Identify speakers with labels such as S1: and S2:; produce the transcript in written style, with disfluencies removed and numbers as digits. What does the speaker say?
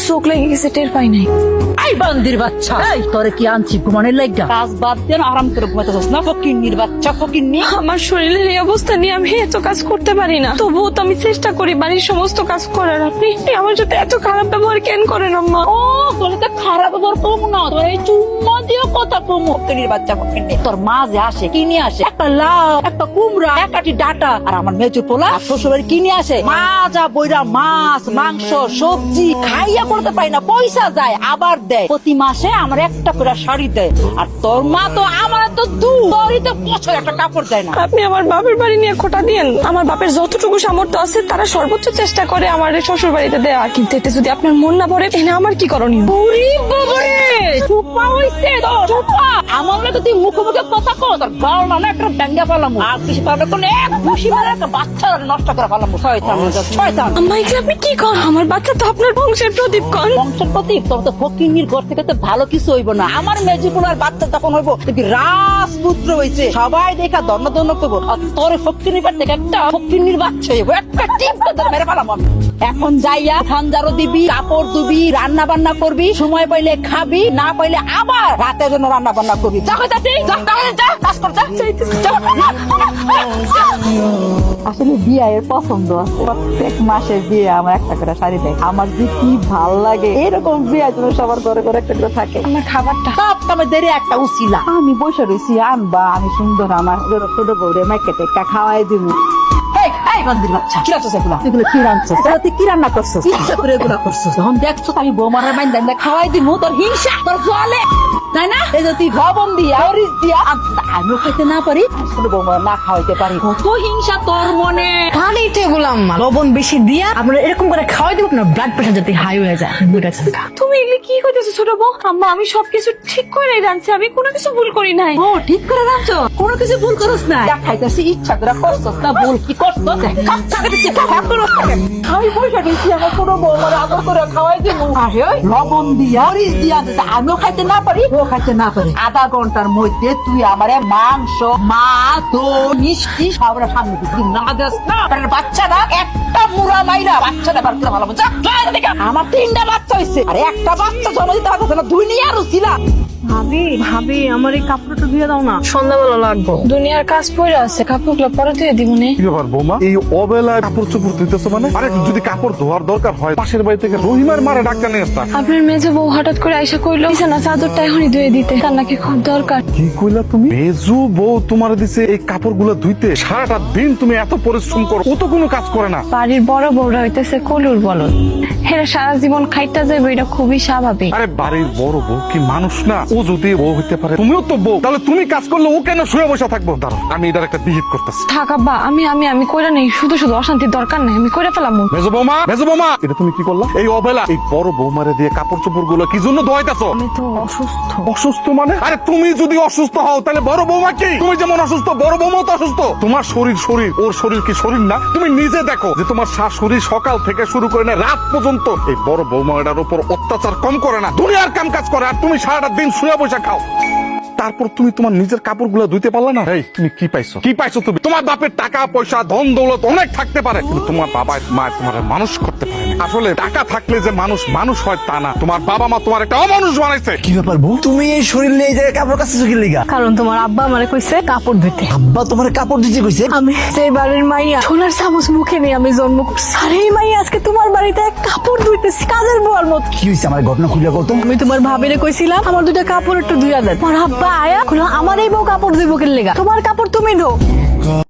S1: চোখ লেগে গেছে, টের পাই নাই।
S2: এই বান্দির বাচ্চা, এই তোরে কি আনছি ঘুমানোর লাগা? কাজ বাদ দেন, আরাম করে ঘুমাইতেছস না? ফকিন্নির বাচ্চা, ফকিন্নি।
S1: আমার শরীরের এই অবস্থা নিয়ে আমি এত কাজ করতে পারি না, তবুও তো আমি চেষ্টা করি বাড়ির সমস্ত কাজ করার। আপনি আমার সাথে এত খারাপ ব্যবহার কেন করেন আম্মা?
S2: ও তোরে তো খারাপ ব্যবহার কম না, তোর এই চুম্মা দিও কথা কম। ফকিন্নির বাচ্চা, ফকিন্নি। তোর মা যে আসে কি নিয়ে আসে? একটা লাউ, একটা কুমড়া, একাটি ডাটা। আর আমার মেজুর পোলা শ্বশুরের কি নিয়ে আসে? মাজা বইরা মাছ, মাংস, সবজি খাইয়া করতে পারি না, পয়সা যায় আবার দেয়। প্রতি মাসে আমার একটা করে শাড়ি দেয়। আর তোর মা তো আমার তো তোরই তো বছর একটা কাপড় দেয় না।
S1: আপনি আমার বাপের বাড়ি নিয়ে খোটা দিয়েন। আমার বাপের যতটুকু সামর্থ্য আছে তারা সর্বোচ্চ চেষ্টা করে আমার শ্বশুর বাড়িতে দেওয়া, কিন্তু এতে যদি আপনার মন না ভরে এনে আমার কি করণীয়?
S2: ওরে বাবারে, চুপা হইছে তো, চুপা। আমার লোকে তুই মুখে মুখে কথা কও, তোর গাল না একটা ব্যাঙ্গা ফেলাম। আর কিছু পারবে কোন এক খুশি মারে একটা বাচ্চা নষ্ট করে ফেলাম। শয়তান, শয়তান।
S1: আম্মা এগুলো আপনি কি করেন? আমার বাচ্চা তো আপনার বংশের প্রদীপ। কন
S2: বংশের প্রদীপ? তোর তো ফকিন্নির ঘর থেকে তো ভালো কিছু হইব না। আমার মেজিপুলার বাচ্চা তখন হইব দেখবি রাজপুত্র হইছে, সবাই দেখা দন্ন দন্ন করবো। আর তোর ফকিন্নির বাচ্চা থেকে একটা ফকিন্নির বাচ্চা হইব, একটা টিপ তোর মেরে ফেলাম আমি। এখন যাইয়া খানজারও দিবি, কাপড় দিবি, রান্না বান্না করবি, সময় পাইলে খাবি, না পাইলে আবার রাতের জন্য রান্না বান্না করবি। যা কইতাছি, যা তাহলে যা, কাজ কর, যা। আসলে বিয়ে এর পছন্দ আছে, প্রত্যেক মাসে বিয়ে আমার একটা করে শাড়ি দেয়। আমার যে কি ভাল লাগে এরকম বিয়ে তুমি সবার ঘরে ঘরে একটা করে থাকে।
S1: আমার খাবারটা
S2: সব কামে দেরি একটা উচিলা। আমি বসে রয়েছি, আনবা আমি সুন্দর আমার ছোট বউরে মাইকে টেক্কা খাওয়াই দিব। এই বান্দির বাচ্চা, কি রাখছো এগুলা? এগুলো কি রাখছো? তুই কি রান্না করছো? ইচ্ছা করে এগুলা করছো? যখন দেখছো আমি বৌমারের মাইন দাইলে খাওয়াই দিব, তোর হিংসা, তোর জলে, তাই না? এই যে তুই লবণ দিয়া মরিচ দিয়া আমিও খাইতে না পারি, ছোট বৌমার না খাওয়াইতে পারি, কত হিংসা তোর মনে।
S3: খালি তো এগুলো আম্মা, লবণ বেশি দিয়া আপনারা এরকম করে খাওয়াই দিব না, ব্লাড প্রেশার যাতে হাই হয়ে যায়। বুঝেছেন?
S1: তুমি এগুলো কি করতেছো ছোট বউ? আম্মা আমি সবকিছু ঠিক করে রাঁধছি, আমি কোনো কিছু ভুল করি নাই।
S2: ও ঠিক করে রাখছো, কোনো কিছু ভুল করছ না। খাইতেছি ইচ্ছা করে করছস না, ভুল কি করছস? আমি পয়সা দিচ্ছি আমার কোনো বৌমার আদর করে খাওয়াই দিব, লবণ দিয়া মরিচ দিয়া আমিও খাইতে না পারি, ও খাইতে না পারি। আধা ঘন্টার মধ্যে তুই আমারে মাংস, মাছ, দই, মিষ্টি সব সামনে দিবি। না দেস না, বাচ্চারা একটা মুড়া মাইরা বাচ্চাটা বার করে ভালো। আমার 3টা বাচ্চা হয়েছে, আর একটা বাচ্চা জন্ম দিতে পারছে না, দুনিয়ার ছিলা।
S3: ভাবি ভাবি আমার এই কাপড়টা ধুয়ে দাও না, সন্ধ্যাবেলা লাগবো।
S1: দুনিয়ার কাজ পড়ে আছে, কাপড়গুলো পরে ধুয়ে দিব নে।
S4: কি ব্যাপার বৌমা, এই অবেলায় কাপড় চোপড় ধুইতেছো মানে? আরে যদি কাপড় ধোয়ার দরকার হয় পাশের বাড়ি থেকে রহিমার মারা ডাক্তার নিয়ে আসতাম।
S1: আপনার মেজো বউ হঠাৎ করে আইসা কইলো বিছানা চাদরটা এখনই ধুয়ে দিতে, তার নাকি খুব দরকার।
S4: কি কইলা তুমি? মেজু বউ তোমার দিছে এই কাপড়গুলো ধুইতে? সারাটা দিন তুমি এত পরিশ্রম করো, ও তো কোনো কাজ করে না।
S1: বাড়ির বড় বউরা হইতেছে কলুর বলদ, হেরা সারা জীবন খাইটা যাবে, এটা খুবই স্বাভাবিক।
S4: আরে বাড়ির বড় বউ কি মানুষ না? ও যদি বউ হইতে পারে, তুমিও তো বউ, তাহলে তুমি কাজ করলে ও কেন শুয়ে বসে থাকবো? দাঁড়াও, আমি এটার একটা বিহিত করতেছি।
S1: থাক আব্বা, আমি আমি আমি কইরা নেই, শুধু শুধু অশান্তির দরকার নাই, আমি কইরা ফেলাম।
S4: মেজো বৌমা, মেজো বৌমা, এটা তুমি কি করলা? এই অবেলা এই বড় বৌমারে দিয়ে কাপড় চোপড় গুলো কি জন্য ধোয়াইতেছো?
S1: আমি তো অসুস্থ।
S4: অসুস্থ মানে? আরে তুমি যদি অসুস্থ হও তাহলে বড় বৌমা কি? তুমি যেমন অসুস্থ বড় বৌমাও তো অসুস্থ। তোমার শরীর শরীর, ওর শরীর কি শরীর না? তুমি নিজে দেখো যে তোমার শাশুড়ি সকাল থেকে শুরু করে না রাত পর্যন্ত এই বড় বৌমা এটার উপর অত্যাচার কম করে না, দুনিয়ার কাম কাজ করে, আর তুমি সারাটা দিন শুয়ে বসে খাও। তারপর তুমি তোমার নিজের কাপড় গুলা ধুইতে পারলা না? এই তুমি কি পাইছো? কি পাইছো তুমি? তোমার বাপের টাকা পয়সা ধন দৌলত অনেক থাকতে পারে, কিন্তু তোমার বাবা মা তোমার মানুষ করতে পারে না। আসলে টাকা থাকলে যে মানুষ মানুষ হয় তা না, তোমার বাবা মা তোমার একটা অমানুষ বানাইছে।
S5: কি ব্যাপার বউ, তুমি এই শরীর নিয়ে এই জায়গায় কাপড় কাচতেছো কি লিগা?
S3: কারণ তোমার আব্বা আমারে কইছে কাপড় ধুইতে।
S5: আব্বা তোমার কাপড় দিতে কইছে?
S3: আমি সেই বাড়ির মাইয়া, সোনার চামচ মুখে নিয়ে আমি জন্ম করছি, আর এই মাইয়া আজকে তোমার বাড়িতে কাপড় ধুইতেছি কাজের বুয়ার মত।
S5: কি হয়েছে আমার ঘটনা খুলে কত?
S3: আমি তোমার ভাবিরে কইছিলাম আমার 2টা কাপড় একটু ধুইয়া দেন, আমার আব্বা আয়া আমার এই বউ কাপড় ধুইব কি লিগা? তোমার কাপড় তুমি ধো।